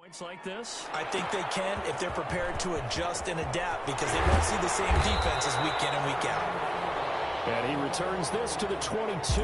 Points like this? I think they can if they're prepared to adjust and adapt, because they won't see the same defenses week in and week out. And he returns this to the 22.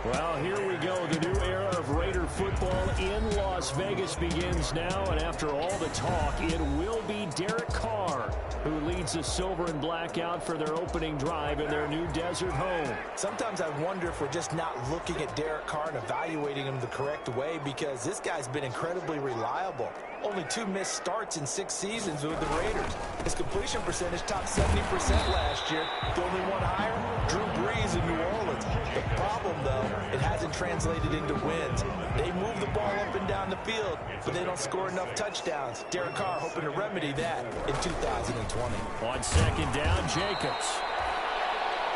Well, here we go. The new era of Raider football in Las Vegas begins now. And after all the talk, it will be Derek Carr who leads the silver and black out for their opening drive in their new desert home. Sometimes I wonder if we're just not looking at Derek Carr and evaluating him the correct way, because this guy's been incredibly reliable. Only 2 missed starts in 6 seasons with the Raiders. His completion percentage topped 70% last year. The only one higher, Drew Brees in New Orleans. The problem, though, it hasn't translated into wins. They move the ball up and down the field, but they don't score enough touchdowns. Derek Carr hoping to remedy that in 2020. On second down, Jacobs.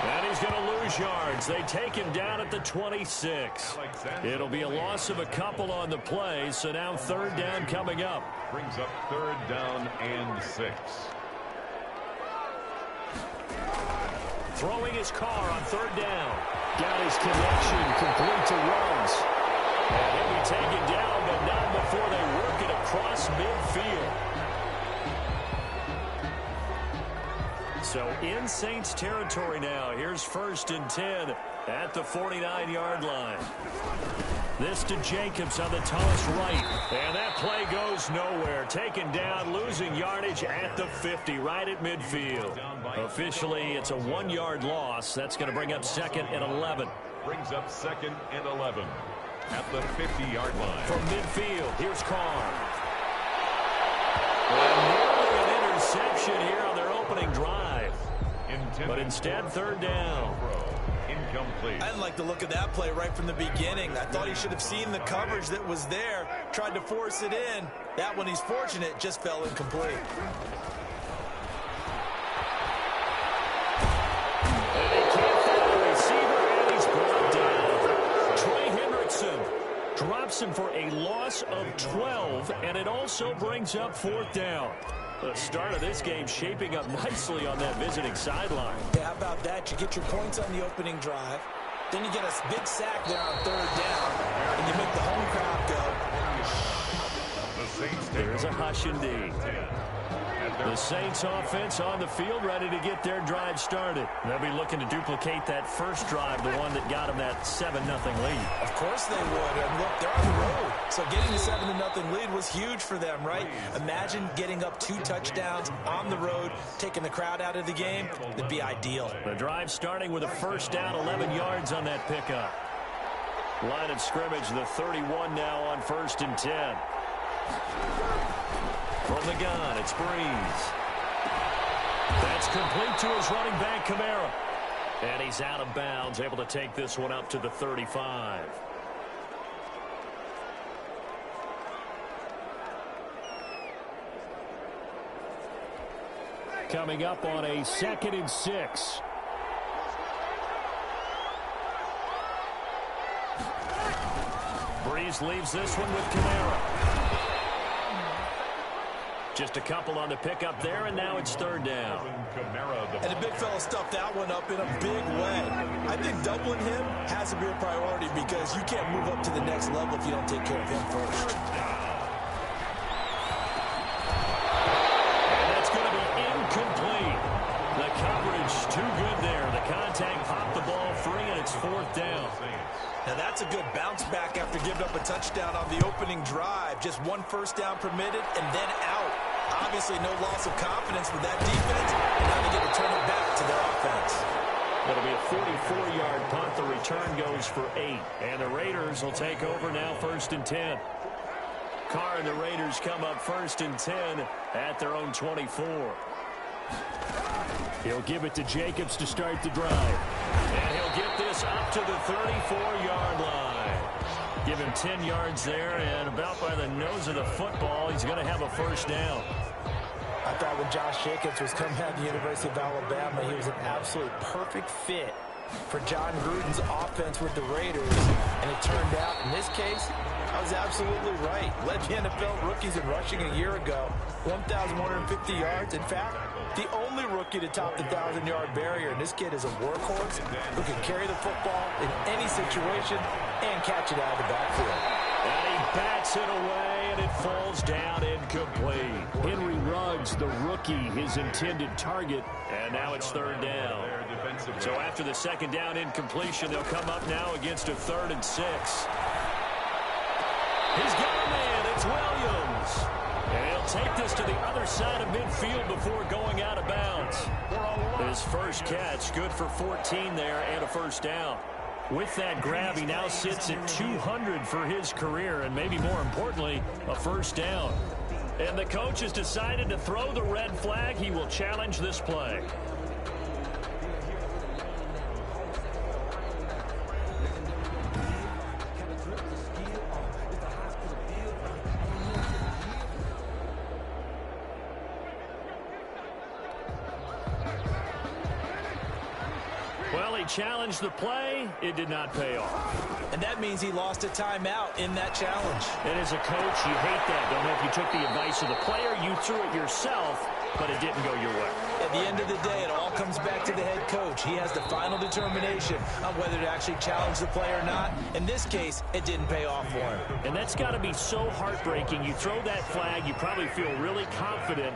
And he's going to lose yards. They take him down at the 26. It'll be a loss of a couple on the play, so now third down coming up. Brings up third down and 6. Throwing his car on third down. Got his connection, complete to Ruggs. And he'll be taken down, but not before they work it across midfield. So in Saints territory now. Here's 1st and 10 at the 49-yard line. This to Jacobs on the tallest right. And that play goes nowhere. Taken down, losing yardage at the 50, right at midfield. Officially, it's a 1-yard loss. That's going to bring up 2nd and 11. Brings up 2nd and 11 at the 50-yard line. From midfield, here's Carr. And nearly an interception here on their opening drive. But instead, third down. Incomplete. I didn't like the look of that play right from the beginning. I thought he should have seen the coverage that was there, tried to force it in. That one, he's fortunate, just fell incomplete. And they can't find the receiver, and he's brought down. Trey Hendrickson drops him for a loss of 12, and it also brings up 4th down. The start of this game shaping up nicely on that visiting sideline. Yeah, how about that? You get your points on the opening drive. Then you get a big sack there on third down, and you make the home crowd go. The Saints. There's a hush indeed. The Saints offense on the field, ready to get their drive started. They'll be looking to duplicate that first drive, the one that got them that 7-0 lead. Of course they would. And look, they're on the road. So getting the 7-0 lead was huge for them, right? Imagine getting up 2 touchdowns on the road, taking the crowd out of the game. That'd be ideal. The drive starting with a first down, 11 yards on that pickup. Line of scrimmage, the 31 now on 1st and 10. From the gun, it's Brees. That's complete to his running back, Kamara. And he's out of bounds, able to take this one up to the 35. Coming up on a 2nd and 6. Brees leaves this one with Kamara. Just a couple on the pickup there, and now it's third down. And the big fella stuffed that one up in a big way. I think doubling him has to be a priority, because you can't move up to the next level if you don't take care of him first. And that's going to be incomplete. The coverage too good there. The contact popped the ball free, and it's 4th down. Now that's a good bounce back after giving up a touchdown on the opening drive. Just 1 first down permitted and then out. Obviously no loss of confidence with that defense, and now they get to turn it back to their offense. It'll be a 44-yard punt. The return goes for 8. And the Raiders will take over now 1st and 10. Carr and the Raiders come up 1st and 10 at their own 24. He'll give it to Jacobs to start the drive. And he'll get this up to the 34-yard line. Give him 10 yards there, and about by the nose of the football, he's going to have a first down. I thought when Josh Jacobs was coming out of the University of Alabama, he was an absolute perfect fit for John Gruden's offense with the Raiders. And it turned out, in this case, I was absolutely right. Led the NFL rookies in rushing a year ago, 1,150 yards. In fact, the only rookie to top the 1,000-yard barrier. And this kid is a workhorse who can carry the football in any situation and catch it out of the backfield. And he bats it away, and it falls down incomplete. Henry Ruggs, the rookie, his intended target, and now it's third down. So after the second down incompletion, they'll come up now against a 3rd and 6. He's got a man. It's Williams. And he'll take this to the other side of midfield before going out of bounds. His first catch, good for 14 there and a first down. With that grab, he now sits at 200 for his career, and maybe more importantly, a first down. And the coach has decided to throw the red flag. He will challenge this play. Well, he challenged the play. It did not pay off. And that means he lost a timeout in that challenge. And as a coach, you hate that. Don't know if you took the advice of the player. You threw it yourself, but it didn't go your way. At the end of the day, it all comes back to the head coach. He has the final determination on whether to actually challenge the play or not. In this case, it didn't pay off for him. And that's got to be so heartbreaking. You throw that flag, you probably feel really confident,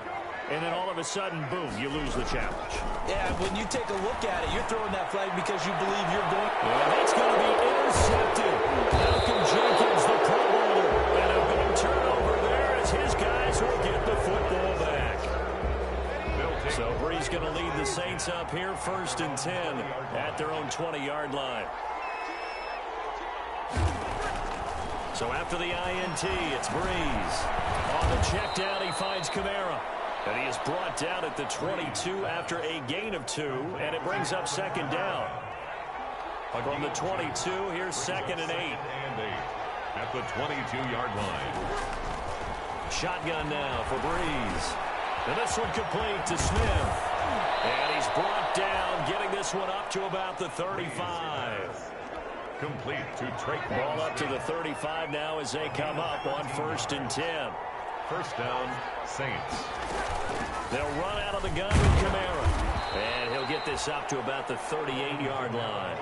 and then all of a sudden, boom, you lose the challenge. Yeah, when you take a look at it, you're throwing that flag because you believe you're going. And that's going to be intercepted. Malcolm Jenkins, the Pro Bowler. And a big turnover there as his guys will get the football back. So Bree's going to lead the Saints up here, 1st and 10 at their own 20-yard line. So after the INT, it's Breeze. On the check down, he finds Kamara. And he is brought down at the 22 after a gain of 2, and it brings up second down. From the 22, here's 2nd and 8. At the 22-yard line. Shotgun now for Breeze. And this one complete to Smith. And he's brought down, getting this one up to about the 35. Complete to Trey. Ball up to the 35 now as they come up on 1st and 10. First down, Saints. They'll run out of the gun with Kamara. And he'll get this up to about the 38-yard line.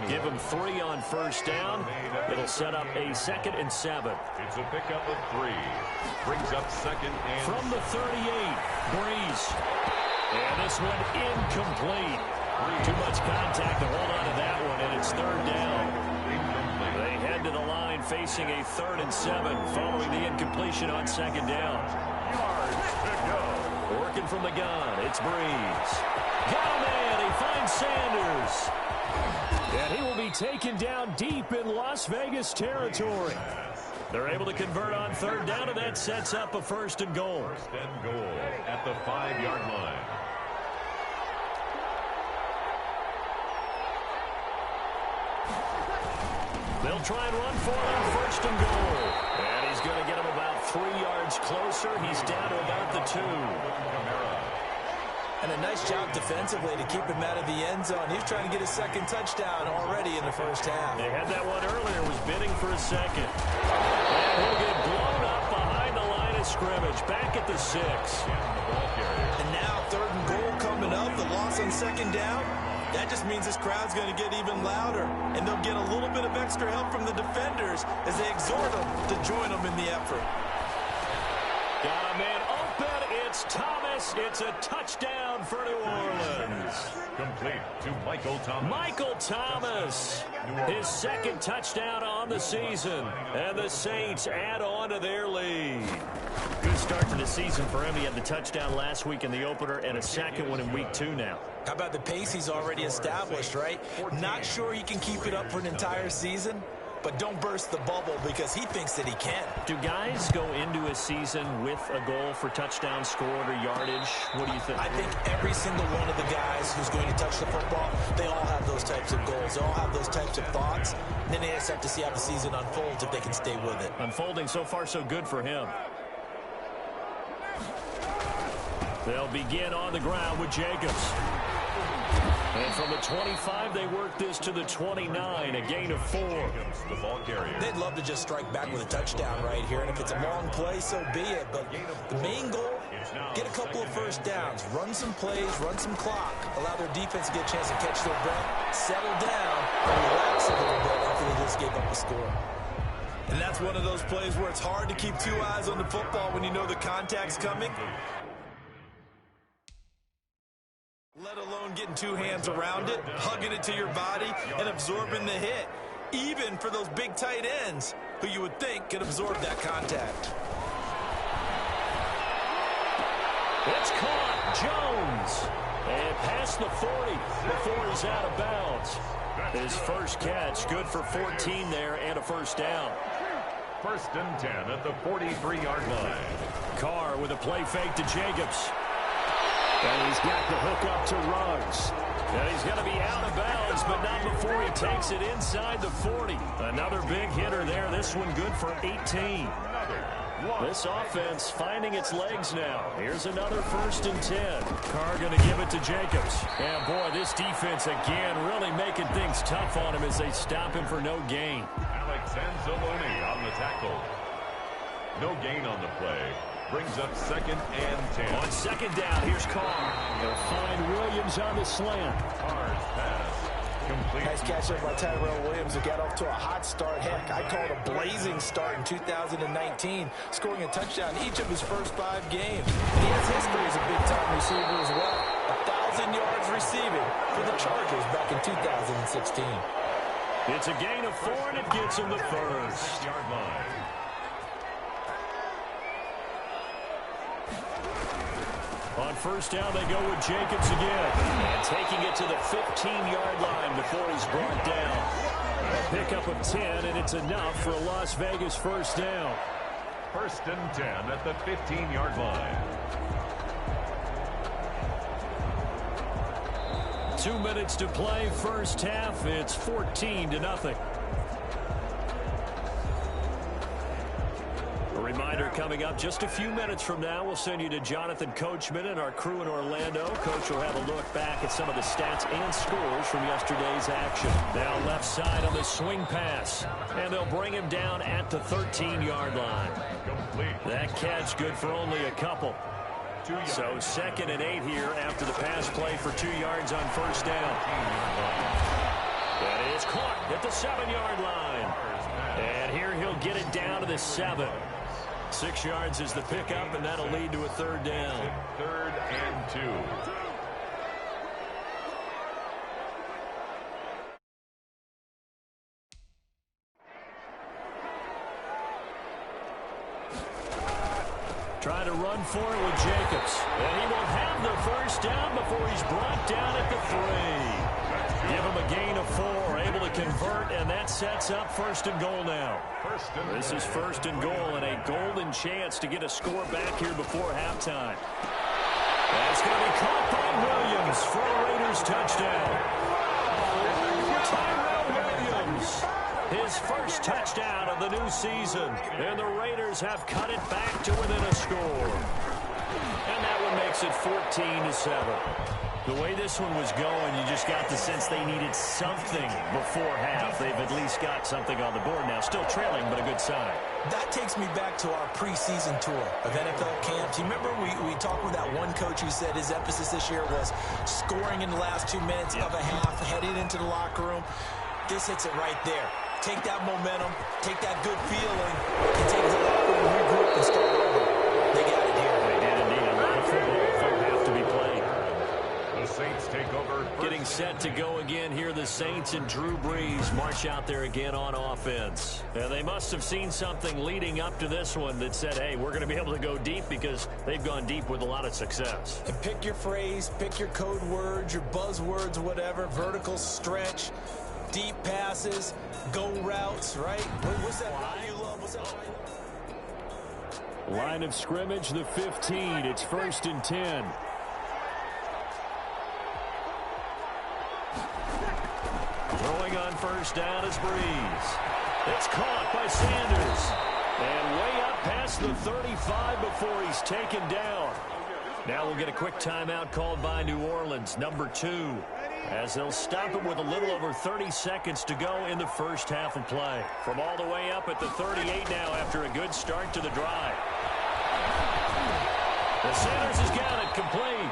Give him 3 on first down. It'll set up a 2nd and 7. It's a pickup of 3. Brings up 2nd and... From the 38, Breeze. And this one incomplete. Too much contact to hold on to that one, and it's 3rd down. They head to the line facing a 3rd and 7 following the incompletion on 2nd down. Yards to go. Working from the gun, it's Breeze. Got a man, he finds Sanders. And he will be taken down deep in Las Vegas territory. They're able to convert on 3rd down, and that sets up a 1st and goal. 1st and goal at the 5-yard line. They'll try and run for it on 1st and goal. And he's going to get him about 3 yards closer. He's down to about the 2. And a nice job defensively to keep him out of the end zone. He was trying to get his 2nd touchdown already in the first half. They had that one earlier, was bidding for a 2nd. And he'll get blown up behind the line of scrimmage, back at the 6. And now 3rd and goal coming up, the loss on 2nd down. That just means this crowd's going to get even louder, and they'll get a little bit of extra help from the defenders as they exhort them to join them in the effort. Got a man open. It's Thomas. It's a touchdown for New Orleans. Complete to Michael Thomas. Michael Thomas, his 2nd touchdown on the season, and the Saints add on to their lead. Good start to the season for him. He had the touchdown last week in the opener and a 2nd one in week 2 now. How about the pace he's already established, right? Not sure he can keep it up for an entire season, but don't burst the bubble because he thinks that he can. Do guys go into a season with a goal for touchdown scored or yardage? What do you think? I think every single one of the guys who's going to touch the football, they all have those types of goals. They all have those types of thoughts. And then they just have to see how the season unfolds if they can stay with it. Unfolding so far so good for him. They'll begin on the ground with Jacobs. And from the 25, they work this to the 29, a gain of 4. The ball carrier. They'd love to just strike back with a touchdown right here, and if it's a long play, so be it. But the main goal, get a couple of first downs, run some plays, run some clock, allow their defense to get a chance to catch their breath, settle down, and relax a little bit after they just gave up a score. And that's one of those plays where it's hard to keep two eyes on the football when you know the contact's coming, let alone getting two hands around it, hugging it to your body, and absorbing the hit, even for those big tight ends who you would think could absorb that contact. It's caught. Jones. And past the 40 before he's out of bounds. His first catch, good for 14 there and a first down. 1st and 10 at the 43-yard line. Carr with a play fake to Jacobs. And he's got the hook up to Ruggs. And he's going to be out of bounds, but not before he takes it inside the 40. Another big hitter there. This one good for 18. This offense finding its legs now. Here's another 1st and 10. Carr going to give it to Jacobs. And boy, this defense again really making things tough on him as they stop him for no gain. Alex Anzalone on the tackle. No gain on the play. Brings up 2nd and 10. On 2nd down, here's Carr. They'll find Williams on the slant. Carr's pass. Complete. Nice catch up by Tyrell Williams, who got off to a hot start. Heck, I call it a blazing start in 2019, scoring a touchdown each of his first 5 games. And he has history as a big-time receiver as well. 1,000 yards receiving for the Chargers back in 2016. It's a gain of 4, and it gets him the first. Yard line. On 1st down, they go with Jacobs again. And taking it to the 15-yard line before he's brought down. A pickup of 10, and it's enough for a Las Vegas first down. 1st and 10 at the 15-yard line. 2 minutes to play, first half. It's 14-0. Reminder coming up just a few minutes from now. We'll send you to Jonathan Coachman and our crew in Orlando. Coach will have a look back at some of the stats and scores from yesterday's action. Now left side on the swing pass. And they'll bring him down at the 13-yard line. Complete. That catch good for only a couple. So 2nd and 8 here after the pass play for 2 yards on 1st down. That is caught at the 7-yard line. And here he'll get it down to the 7. 6 yards is the pickup, and that'll lead to a 3rd down. 3rd and 2. Trying to run for it with Jacobs. And he will have the first down before he's brought down at the 3. Give him a gain of 4, able to convert, and that sets up 1st and goal now. This is 1st and goal and a golden chance to get a score back here before halftime. That's going to be caught by Williams for a Raiders touchdown. Tyrell Williams, his first touchdown of the new season, and the Raiders have cut it back to within a score. And that one makes it 14-7. The way this one was going, you just got the sense they needed something before half. They've at least got something on the board now. Still trailing, but a good sign. That takes me back to our preseason tour of NFL camps. You remember we talked with that one coach who said his emphasis this year was scoring in the last 2 minutes of a half, heading into the locker room. This hits it right there. Take that momentum, take that good feeling, and take it to the locker room, regroup, and start over. They got it here. They did indeed. A lot of football have to be played. The Saints take over. Getting set to go again here. The Saints and Drew Brees march out there again on offense. And they must have seen something leading up to this one that said, hey, we're going to be able to go deep, because they've gone deep with a lot of success. And pick your phrase, pick your code words, your buzzwords, whatever. Vertical stretch, deep passes, go routes, right? What's that line you love? What's that line? Line of scrimmage, the 15. It's 1st and 10. Throwing on 1st down is Brees. It's caught by Sanders. And way up past the 35 before he's taken down. Now we'll get a quick timeout called by New Orleans, number 2. As they'll stop it with a little over 30 seconds to go in the first half of play. From all the way up at the 38 now after a good start to the drive. The Sanders has got it complete.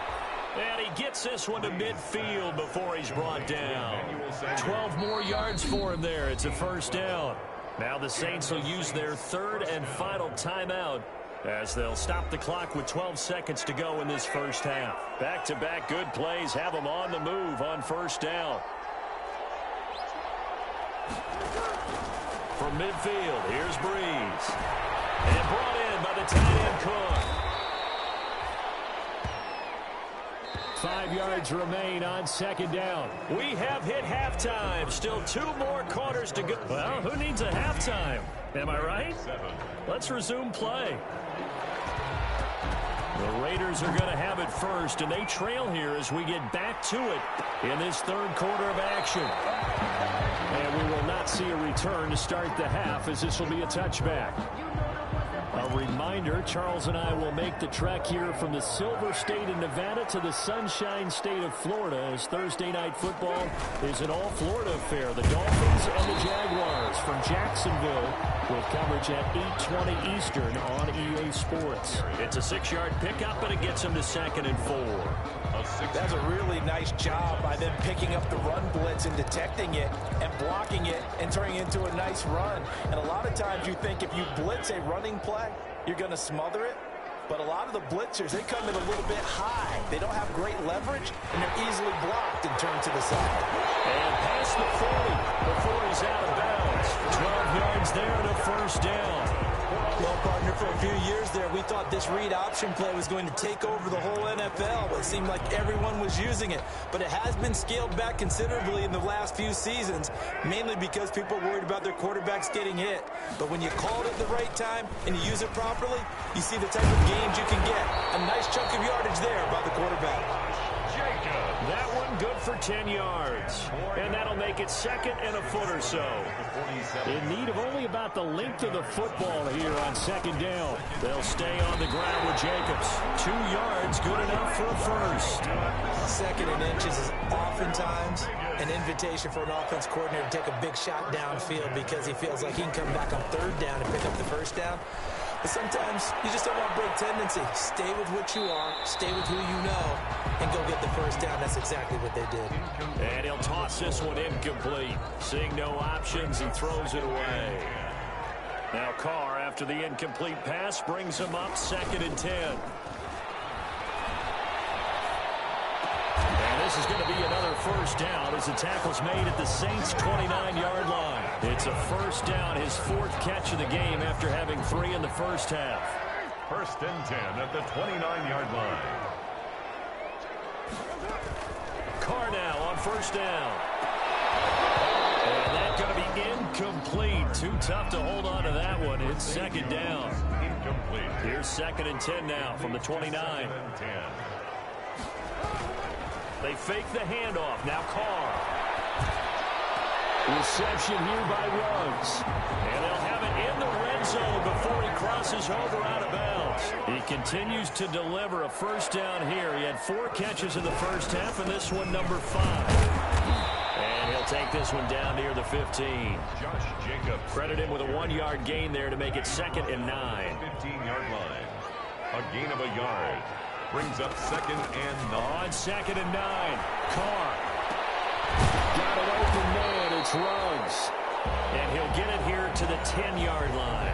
And he gets this one to midfield before he's brought down. 12 more yards for him there. It's a first down. Now the Saints will use their third and final timeout as they'll stop the clock with 12 seconds to go in this first half. Back-to-back good plays have them on the move on first down. From midfield, here's Breeze. And brought in by the tight end Cook. 5 yards remain on second down. We have hit halftime. Still 2 more quarters to go. Well, who needs a halftime? Am I right? Let's resume play. The Raiders are going to have it first, and they trail here as we get back to it in this third quarter of action. And we will not see a return to start the half, as this will be a touchback. A reminder, Charles and I will make the trek here from the Silver State of Nevada to the Sunshine State of Florida, as Thursday Night Football is an all-Florida affair. The Dolphins and the Jaguars from Jacksonville with coverage at 8:20 Eastern on EA Sports. It's a 6-yard pickup, but it gets them to 2nd and 4. That's a really nice job by them picking up the run blitz and detecting it and blocking it and turning it into a nice run. And a lot of times you think if you blitz a running play, you're going to smother it. But a lot of the blitzers, they come in a little bit high. They don't have great leverage, and they're easily blocked and turned to the side. And past the 40 before he's out of bounds. 12 yards there and a first down. Well, partner, for a few years there, we thought this read option play was going to take over the whole NFL. It seemed like everyone was using it. But it has been scaled back considerably in the last few seasons, mainly because people are worried about their quarterbacks getting hit. But when you call it at the right time and you use it properly, you see the type of gains you can get. A nice chunk of yardage there by the quarterback. That one good for 10 yards. And that'll make it 2nd and a foot or so. In need of only about the length of the football here on 2nd down. They'll stay on the ground with Jacobs. 2 yards, good enough for a first. 2nd and inches is oftentimes an invitation for an offense coordinator to take a big shot downfield because he feels like he can come back on 3rd down and pick up the first down. But sometimes you just don't want to break tendency. Stay with what you are, stay with who you know, and go get the first down. That's exactly what they did. And he'll toss this one incomplete. Seeing no options, he throws it away. Now Carr, after the incomplete pass, brings him up 2nd and 10. And this is going to be another first down as the tackle's made at the Saints' 29-yard line. It's a first down, his 4th catch of the game after having 3 in the first half. 1st and 10 at the 29-yard line. Carr now on first down. And that's going to be incomplete. Too tough to hold on to that one. It's 2nd down. Incomplete. Here's 2nd and 10 now from the 29. 2nd and 10. They fake the handoff. Now Carr. Reception here by Ruggs. And they'll have it in the red zone before he crosses over out of bounds. He continues to deliver a first down here. He had 4 catches in the first half, and this one number 5. And he'll take this one down near the 15. Josh Jacobs. Credit him with a 1-yard gain there to make it 2nd and 9. 15-yard line. A gain of a yard. Brings up 2nd and 9. On 2nd and 9. Carr. Got an open man. It's Ruggs. And he'll get it here to the 10-yard line.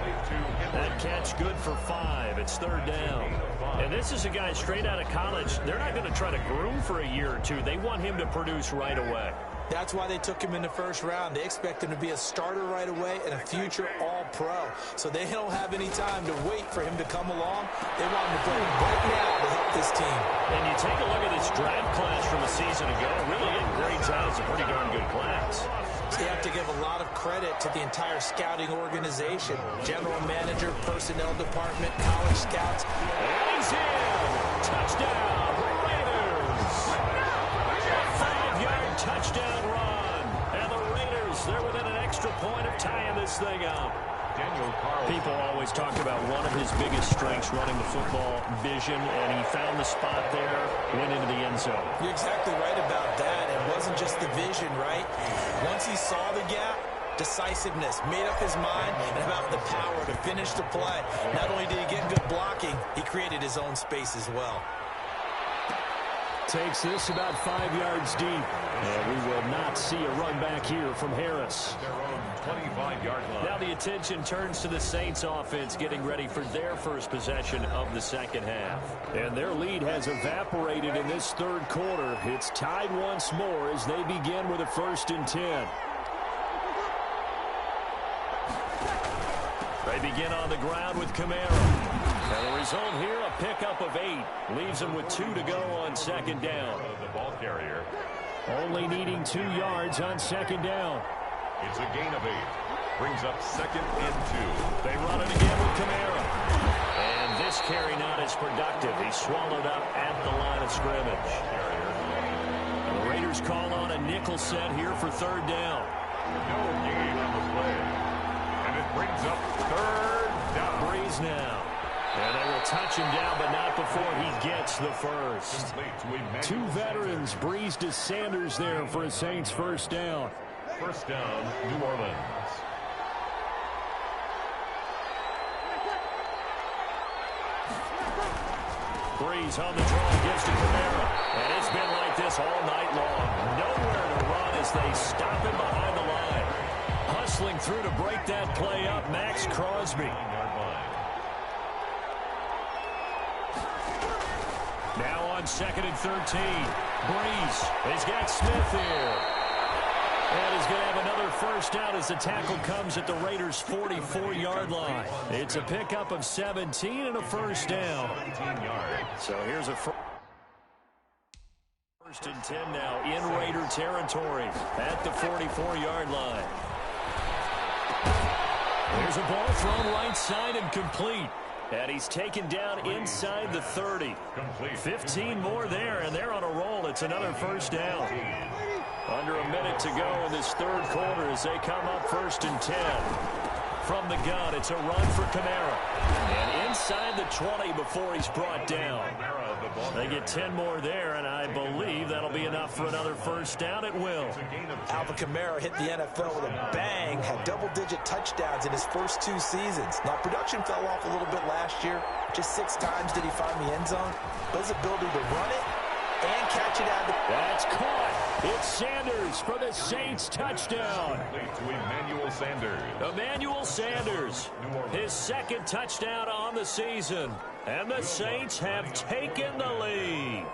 That catch good for 5. It's 3rd down. And this is a guy straight out of college. They're not going to try to groom for a year or two. They want him to produce right away. That's why they took him in the first round. They expect him to be a starter right away and a future all-pro. So they don't have any time to wait for him to come along. They want him to play right now to help this team. And you take a look at this draft class from a season ago. Really, it grades out as a pretty darn good class. So you have to give a lot of credit to the entire scouting organization. General manager, personnel department, college scouts. And he's in. Touchdown, Raiders. 5-yard touchdown run. And the Raiders, they're within an extra point of tying this thing up. People always talk about one of his biggest strengths running the football, vision, and he found the spot there, went into the end zone. You're exactly right about that. It wasn't just the vision, right? Once he saw the gap, decisiveness, made up his mind, and about the power to finish the play. Not only did he get good blocking, he created his own space as well. takes this about 5 yards deep. And we will not see a run back here from Harris. Their own 25-yard line. Now the attention turns to the Saints offense getting ready for their first possession of the second half. And their lead has evaporated in this third quarter. It's tied once more as they begin with a 1st and 10. They begin on the ground with Kamara. And the result here, a pickup of 8. Leaves them with 2 to go on second down. The ball carrier. Only needing 2 yards on second down. It's a gain of 8. Brings up 2nd and 2. They run it again with Kamara. And this carry not as productive. He's swallowed up at the line of scrimmage. And the Raiders call on a nickel set here for 3rd down. No gain on the play. And it brings up 3rd down. Breeze now. And they will touch him down, but not before he gets the first. 2 veterans, Breeze to Sanders there for a Saints 1st down. 1st down, New Orleans. Breeze on the draw, gives to Kamara. And it's been like this all night long. Nowhere to run as they stop him behind the line. Hustling through to break that play up, Max Crosby. Now on 2nd and 13. Breeze has got Smith here. And he's going to have another 1st down as the tackle comes at the Raiders' 44-yard line. It's a pickup of 17 and a 1st down. So here's a 1st and 10 now in Raider territory at the 44-yard line. There's a ball thrown right side and complete. And he's taken down inside the 30. 15 more there, and they're on a roll. It's another 1st down. Under a minute to go in this third quarter as they come up 1st and 10. From the gun, it's a run for Kamara. And inside the 20 before he's brought down. They get 10 more there, and I believe that'll be enough for another 1st down. It will. Alvin Kamara hit the NFL with a bang, had double-digit touchdowns in his first 2 seasons. Now, production fell off a little bit last year. Just 6 times did he find the end zone. But his ability to run it and catch it out. That's caught. It's Sanders for the Saints touchdown. Emmanuel Sanders. Emmanuel Sanders, his 2nd touchdown on the season. And the Saints have taken the lead.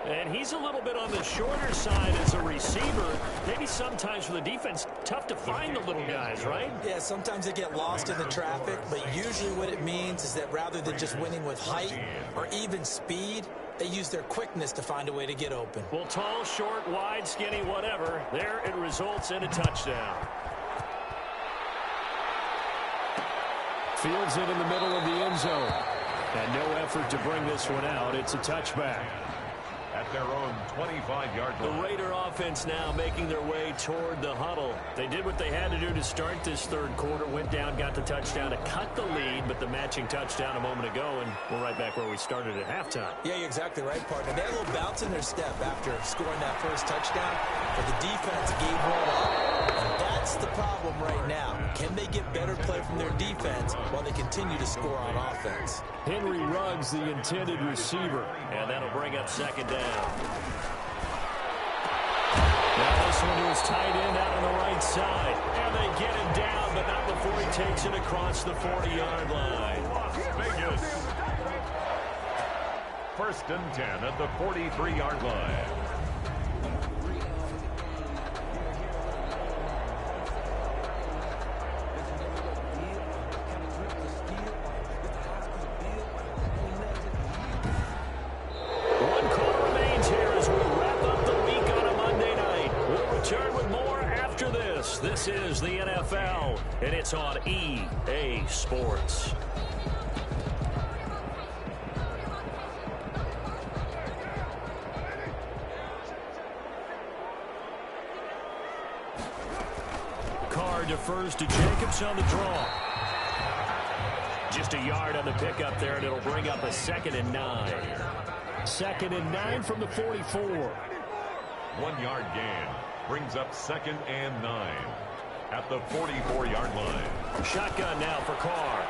And he's a little bit on the shorter side as a receiver. Maybe sometimes for the defense, tough to find the little guys, right? Yeah, sometimes they get lost in the traffic, but usually what it means is that rather than just winning with height or even speed, they use their quickness to find a way to get open. Well, tall, short, wide, skinny, whatever. There it results in a touchdown. Fields it in the middle of the end zone. And no effort to bring this one out. It's a touchback. At their own 25-yard line. The Raider offense now making their way toward the huddle. They did what they had to do to start this third quarter. Went down, got the touchdown to cut the lead, but the matching touchdown a moment ago, and we're right back where we started at halftime. Yeah, you're exactly right, partner. They had a little bounce in their step after scoring that first touchdown, but the defense gave one up, and that's the problem right now. Can they get better play from their defense while they continue to score on offense? Henry Ruggs, the intended receiver, and that'll bring up 2nd down. Now this one to his tight end out on the right side. And they get him down, but not before he takes it across the 40-yard line. Las Vegas. 1st and 10 at the 43-yard line. This is the NFL, and it's on EA Sports. Carr defers to Jacobs on the draw. Just a yard on the pickup there, and it'll bring up a 2nd and 9. 2nd and 9 from the 44. 1 yard gain. Brings up 2nd and 9 at the 44-yard line. Shotgun now for Carr.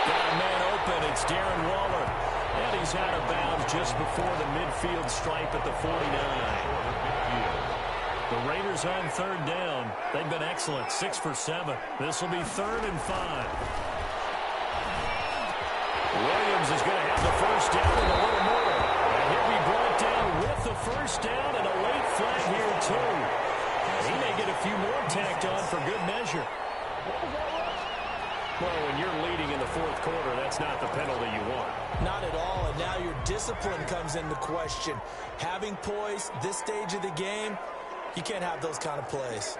Got a man open. It's Darren Waller. And he's out of bounds just before the midfield stripe at the 49. The Raiders on third down. They've been excellent, 6 for 7. This will be 3rd and 5. Williams is going to have the first down and a little more. And he'll be brought down with the first down and a late flag here, too. He may get a few more tacked on for good measure. Well, when you're leading in the fourth quarter, that's not the penalty you want. Not at all, and now your discipline comes into question. Having poise this stage of the game, you can't have those kind of plays.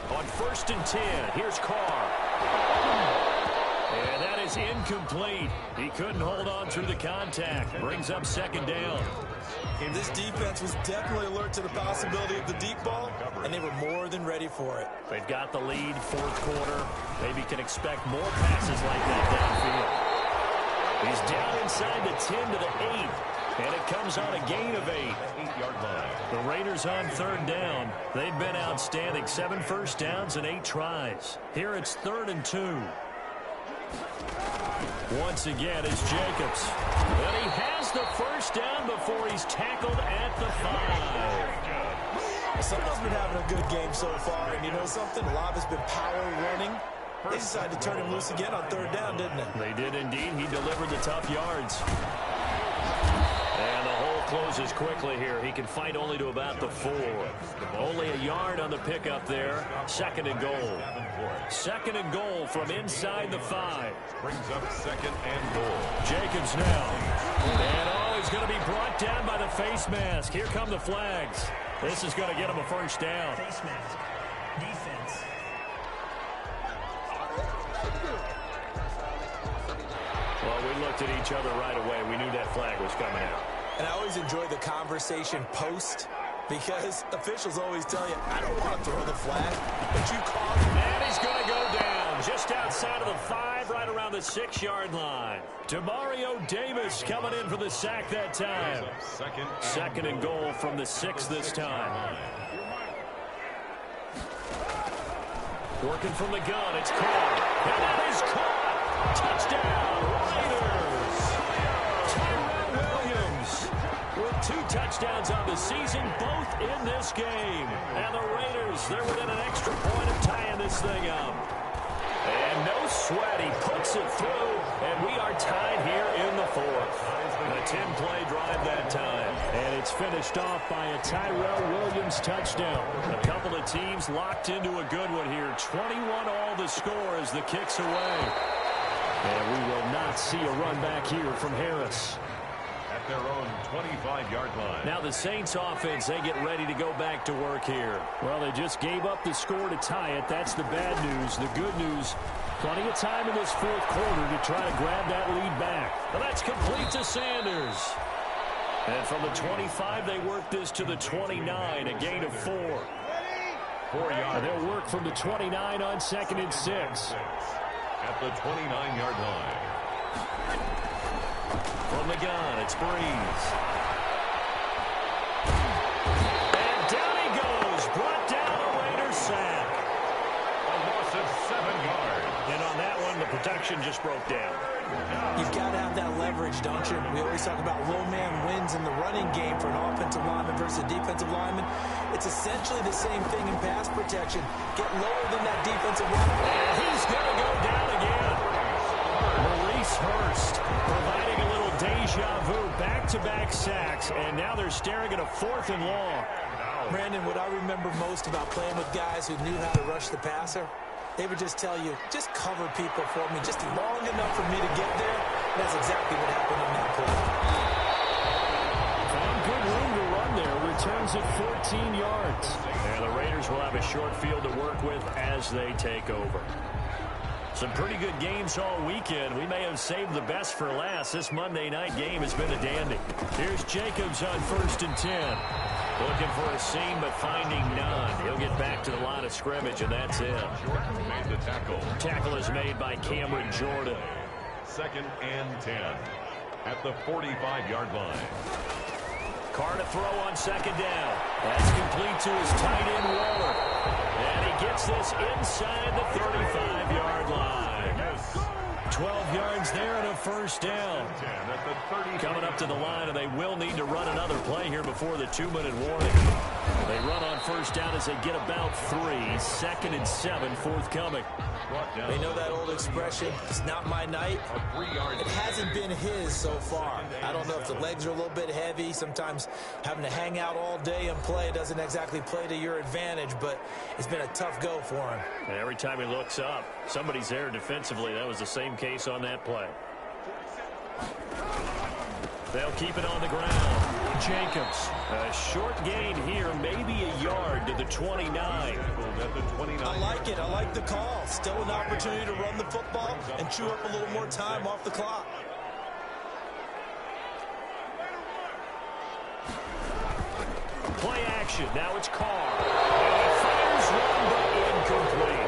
On 1st and 10, here's Carr. And that is incomplete. He couldn't hold on through the contact. Brings up 2nd down. And this defense was definitely alert to the possibility of the deep ball, and they were more than ready for it. They've got the lead, fourth quarter. Maybe can expect more passes like that downfield. He's down inside the 10 to the 8. And it comes on a gain of 8. 8-yard line. The Raiders on third down. They've been outstanding. 7 first downs and 8 tries. Here it's 3rd and 2. Once again, it's Jacobs. And he has the first down before he's tackled at the 5. Someone's been having a good game so far, and you know something? A lot of it's been power running. They decided to turn him loose again on third down, didn't they? They did indeed. He delivered the tough yards. And the hole closes quickly here. He can fight only to about the 4. Only a yard on the pickup there. 2nd and goal. 2nd and goal from inside the 5. Brings up 2nd and goal. Jacobs now. And he's going to be brought down by the face mask. Here come the flags. This is going to get him a first down. Face mask. Defense. Well, we looked at each other right away. We knew that flag was coming out. And I always enjoy the conversation post, because officials always tell you, I don't want to throw the flag, but you call it. And he's going to go down just outside of the 5, right around the 6-yard line. Demario Davis coming in for the sack that time. 2nd and goal from the 6 this time. Working from the gun, it's caught. And that is caught. Touchdown, Raiders. Tyrell Williams with 2 touchdowns on the season, both in this game. And the Raiders, they're within an extra point of tying this thing up. And no sweat, he puts it through, and we are tied here in the 4th. A 10-play drive that time. And it's finished off by a Tyrell Williams touchdown. A couple of teams locked into a good one here. 21 all the score as the kick's away. And we will not see a run back here from Harris. At their own 25-yard line. Now the Saints offense, they get ready to go back to work here. Well, they just gave up the score to tie it. That's the bad news. The good news, plenty of time in this fourth quarter to try to grab that lead back. And that's complete to Sanders. And from the 25, they work this to the 29, a gain of 4. 4 yards. And they'll work from the 29 on 2nd and 6. At the 29-yard line. From the gun, it's Breeze. And down he goes. Brought down a Raiders sack. A loss of 7 yards. And on that one, the protection just broke down. You've got to have that leverage, don't you? We always talk about low man wins in the running game for an offensive lineman versus a defensive lineman. It's essentially the same thing in pass protection. Get lower than that defensive lineman. And he's going to go down again. Maurice Hurst providing a little deja vu, back-to-back sacks, and now they're staring at a 4th and long. Brandon, what I remember most about playing with guys who knew how to rush the passer, they would just tell you, just cover people for me, just long enough for me to get there. And that's exactly what happened on that play. Found good room to run there. Returns at 14 yards. And the Raiders will have a short field to work with as they take over. Some pretty good games all weekend. We may have saved the best for last. This Monday night game has been a dandy. Here's Jacobs on 1st and 10. Looking for a seam, but finding none. He'll get back to the line of scrimmage, and that's it. Jordan made the tackle. Tackle is made by Cameron Jordan. 2nd and 10. At the 45-yard line. Carr to throw on 2nd down. That's complete to his tight end, Waller. And he gets this inside the 35-yard line. 12 yards there and a first down. Coming up to the line, and they will need to run another play here before the 2-minute warning. They run on first down as they get about 3. 2nd and 7 forthcoming. They know that old expression, it's not my night. It hasn't been his so far. I don't know if the legs are a little bit heavy. Sometimes having to hang out all day and play doesn't exactly play to your advantage, but it's been a tough go for him. And every time he looks up, somebody's there defensively. That was the same case on that play. They'll keep it on the ground. Jacobs, a short gain here, maybe a yard to the 29. I like it. I like the call. Still an opportunity to run the football and chew up a little more time off the clock. Play action. Now it's Carr. And he fires one, but incomplete.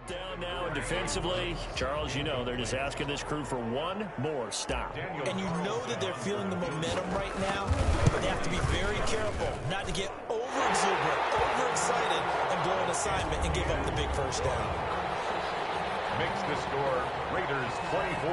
Down now and defensively, Charles, you know, they're just asking this crew for one more stop. And you know that they're feeling the momentum right now, but they have to be very careful not to get over-exuberant, overexcited, and blow an assignment and give up the big first down. Makes the score Raiders 24.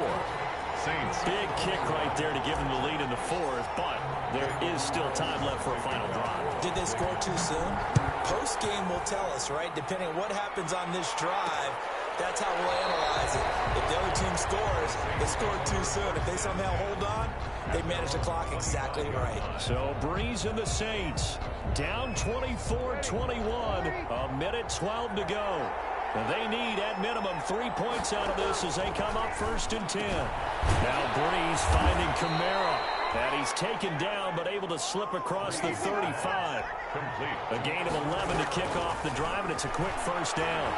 Saints. Big kick right there to give them the lead in the 4th, but there is still time left for a final drive. Did they score too soon? Post-game will tell us, right? Depending on what happens on this drive, that's how we'll analyze it. If the other team scores, they scored too soon. If they somehow hold on, they manage the clock exactly right. So Breeze and the Saints down 24-21, a minute 12 to go. And they need, at minimum, 3 points out of this as they come up 1st and 10. Now Breeze finding Kamara. And he's taken down, but able to slip across the 35. Complete. A gain of 11 to kick off the drive, and it's a quick first down.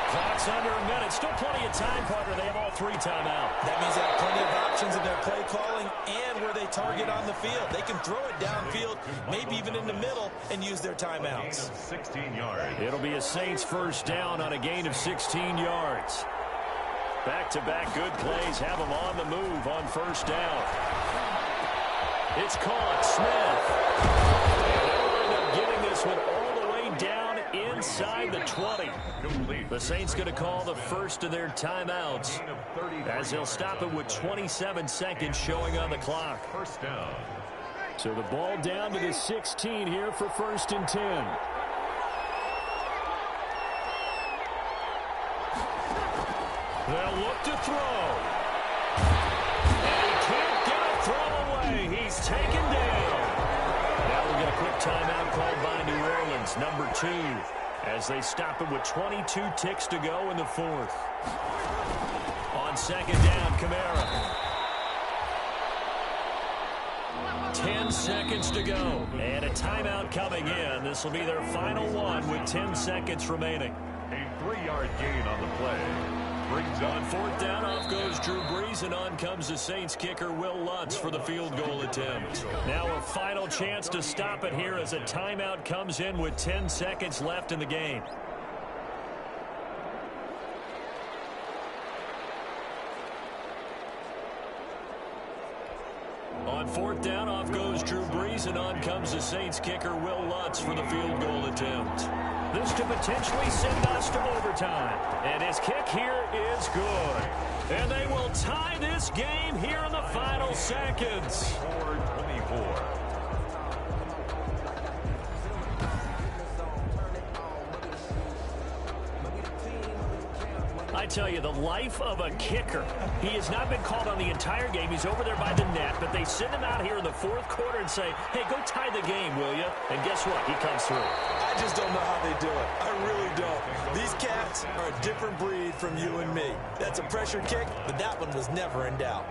Clock's under a minute. Still plenty of time, partner. They have all 3 timeout. That means they have plenty of options in their play calling and where they target on the field. They can throw it downfield, maybe even in the middle, and use their timeouts. 16 yards. It'll be a Saints first down on a gain of 16 yards. Back-to-back good plays have them on the move on first down. It's caught. Smith. And they'll end up getting this one all the way down inside the 20. The Saints going to call the first of their timeouts as they'll stop it with 27 seconds showing on the clock. First down. So the ball down to the 16 here for 1st and 10. They'll look to throw. And he can't get a throw away. He's taken down. Now we'll get a quick timeout called by New Orleans, number 2, as they stop it with 22 ticks to go in the 4th. On 2nd down, Kamara. 10 seconds to go. And a timeout coming in. This will be their final one with 10 seconds remaining. A 3-yard gain on the play. Brings on 4th down, off goes Drew Brees, and on comes the Saints kicker, Will Lutz, for the field goal attempt. Now a final chance to stop it here as a timeout comes in with 10 seconds left in the game. On 4th down, off goes Drew Brees, and on comes the Saints kicker, Will Lutz, for the field goal attempt. This to potentially send us to overtime. And his kick here is good. And they will tie this game here in the final seconds. 4-24. I tell you, the life of a kicker. He has not been called on the entire game. He's over there by the net, but they send him out here in the 4th quarter and say, hey, go tie the game, will you? And guess what? He comes through. I just don't know how they do it. I really don't. These cats are a different breed from you and me. That's a pressure kick, but that one was never in doubt.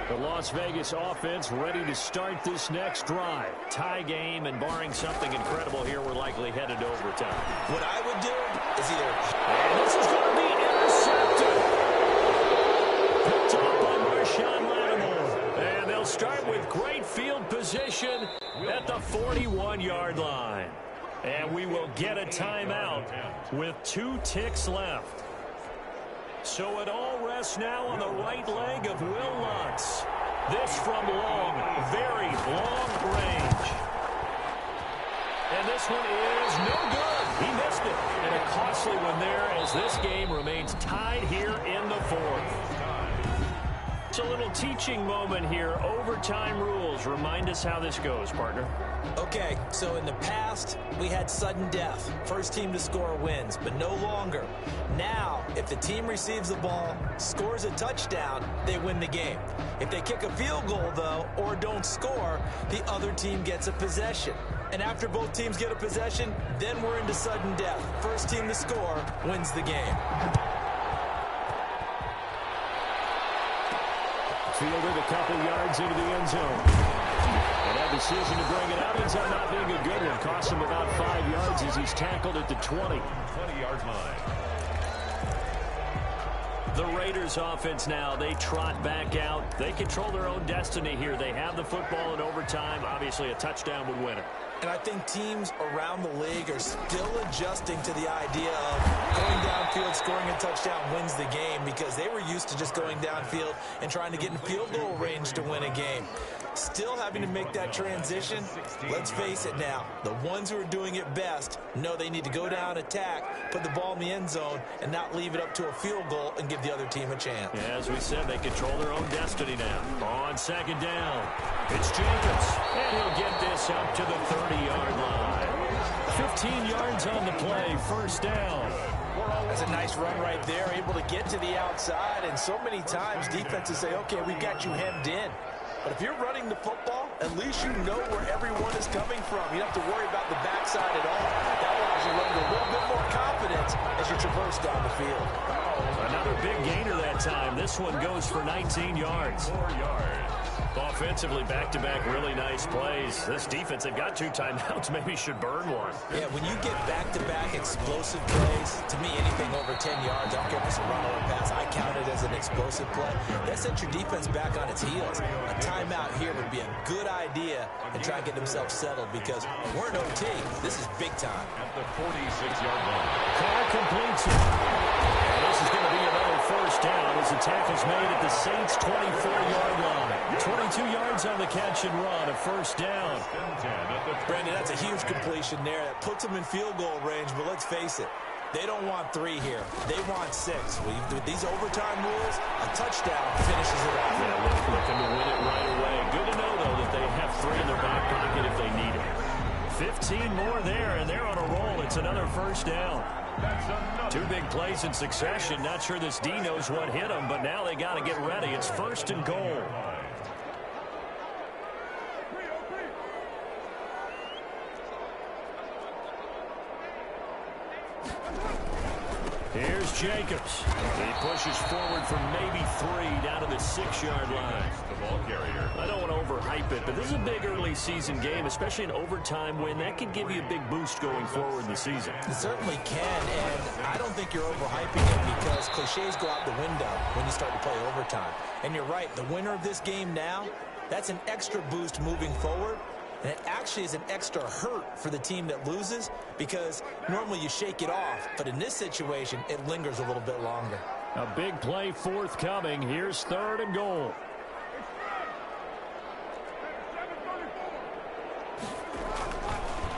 The Las Vegas offense ready to start this next drive. Tie game, and barring something incredible here, we're likely headed to overtime. What I would do is either... And this is going to be intercepted. Picked off by Marshawn Lattimore. And they'll start with great field position at the 41-yard line. And we will get a timeout with 2 ticks left. So it all rests now on the right leg of Will Lutz. This from long, very long range. And this one is no good. He missed it. And a costly one there as this game remains tied here in the 4th. It's a little teaching moment here. Overtime rules. Remind us how this goes, partner. Okay, so in the past, we had sudden death. First team to score wins, but no longer. Now, if the team receives the ball, scores a touchdown, they win the game. If they kick a field goal, though, or don't score, the other team gets a possession. And after both teams get a possession, then we're into sudden death. First team to score wins the game. Fielded a couple yards into the end zone. And that decision to bring it out ends up not being a good one. Cost him about 5 yards as he's tackled at the 20. 20-yard line. The Raiders offense now, they trot back out. They control their own destiny here. They have the football in overtime. Obviously, a touchdown would win it. And I think teams around the league are still adjusting to the idea of going downfield, scoring a touchdown wins the game, because they were used to just going downfield and trying to get in field goal range to win a game. Still having to make that transition. Let's face it now, the ones who are doing it best know they need to go down, attack, put the ball in the end zone, and not leave it up to a field goal and give the other team a chance. Yeah, as we said, they control their own destiny now. On second down, it's Jacobs, and he'll get this up to the 30-yard line. 15 yards on the play, first down. That's a nice run right there, able to get to the outside, and so many times defenses say, okay, we got you hemmed in. But if you're running the football, at least you know where everyone is coming from. You don't have to worry about the backside at all. That allows you to run with a little bit more confidence as you traverse down the field. Another big gainer that time. This one goes for 19 yards. 4 yards. Offensively, back-to-back really nice plays. This defense, they've got 2 timeouts, maybe should burn one. Yeah, when you get back-to-back explosive plays, to me, anything over 10 yards, I don't care if it's a run or a pass, I count it as an explosive play. That sets your defense back on its heels. A timeout here would be a good idea and try and get themselves settled, because we're in OT. This is big time. At the 46-yard line. Carr completes it. And this is going to be another first down as the tackle's made at the Saints' 24-yard line. 22 yards on the catch and run, a first down. Brandon, that's a huge completion there. That puts them in field goal range, but let's face it, they don't want 3 here. They want 6. With these overtime rules, a touchdown finishes it off. Yeah, looking to win it right away. Good to know, though, that they have 3 in their back pocket if they need it. 15 more there, and they're on a roll. It's another first down. 2 big plays in succession. Not sure this D knows what hit them, but now they got to get ready. It's first and goal. Here's Jacobs. He pushes forward for maybe 3 down to the 6-yard line. The ball carrier. I don't want to overhype it, but this is a big early season game, especially an overtime win. That could give you a big boost going forward in the season. It certainly can, and I don't think you're overhyping it, because cliches go out the window when you start to play overtime. And you're right, the winner of this game now, that's an extra boost moving forward. And it actually is an extra hurt for the team that loses, because normally you shake it off. But in this situation, it lingers a little bit longer. A big play forthcoming. Here's third and goal.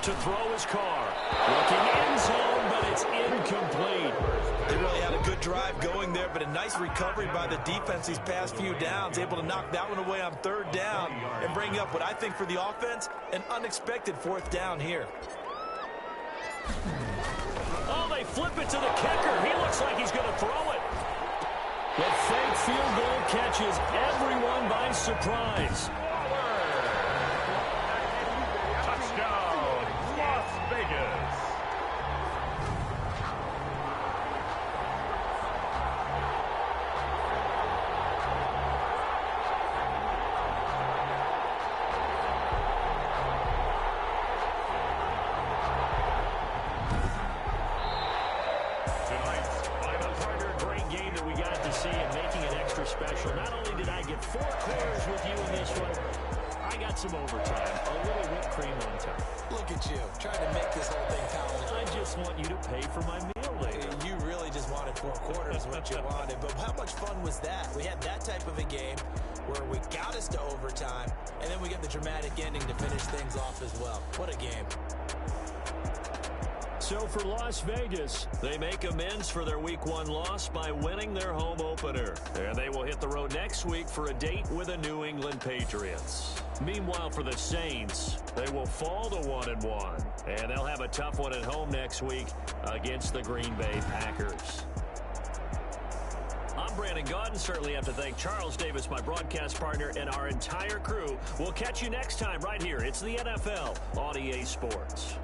To throw his Carr. Looking end zone, but it's incomplete. They really had a good drive going there, but a nice recovery by the defense these past few downs, able to knock that one away on 3rd down and bring up what I think for the offense, an unexpected 4th down here. Oh, they flip it to the kicker. He looks like he's going to throw it. The fake field goal catches everyone by surprise. Touchdown, Las Vegas. Great game that we got to see, and making it extra extra special. Not only did I get 4 quarters with you in this one, I got some overtime. A little whipped cream on top. Look at you, trying to make this whole thing count. I just want you to pay for my meal later. You really just wanted 4 quarters, what you wanted. But how much fun was that? We had that type of a game where we got us to overtime, and then we get the dramatic ending to finish things off as well. What a game. So for Las Vegas, they make amends for their Week 1 loss by winning their home opener. And they will hit the road next week for a date with the New England Patriots. Meanwhile, for the Saints, they will fall to 1-1. And they'll have a tough one at home next week against the Green Bay Packers. I'm Brandon Gaudin. Certainly have to thank Charles Davis, my broadcast partner, and our entire crew. We'll catch you next time right here. It's the NFL on EA Sports.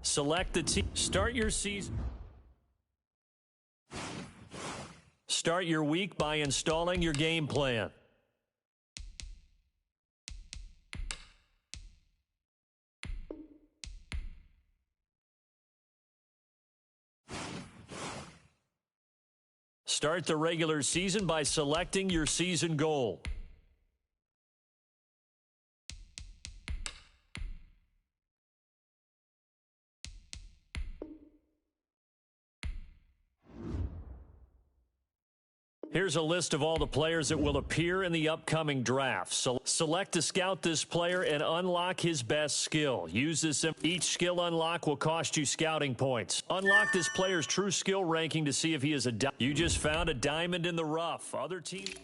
Select the team. Start your season. Start your week by installing your game plan. Start the regular season by selecting your season goal. Here's a list of all the players that will appear in the upcoming draft. Select to scout this player and unlock his best skill. Use this. Each skill unlock will cost you scouting points. Unlock this player's true skill ranking to see if he is a. You just found a diamond in the rough. Other teams.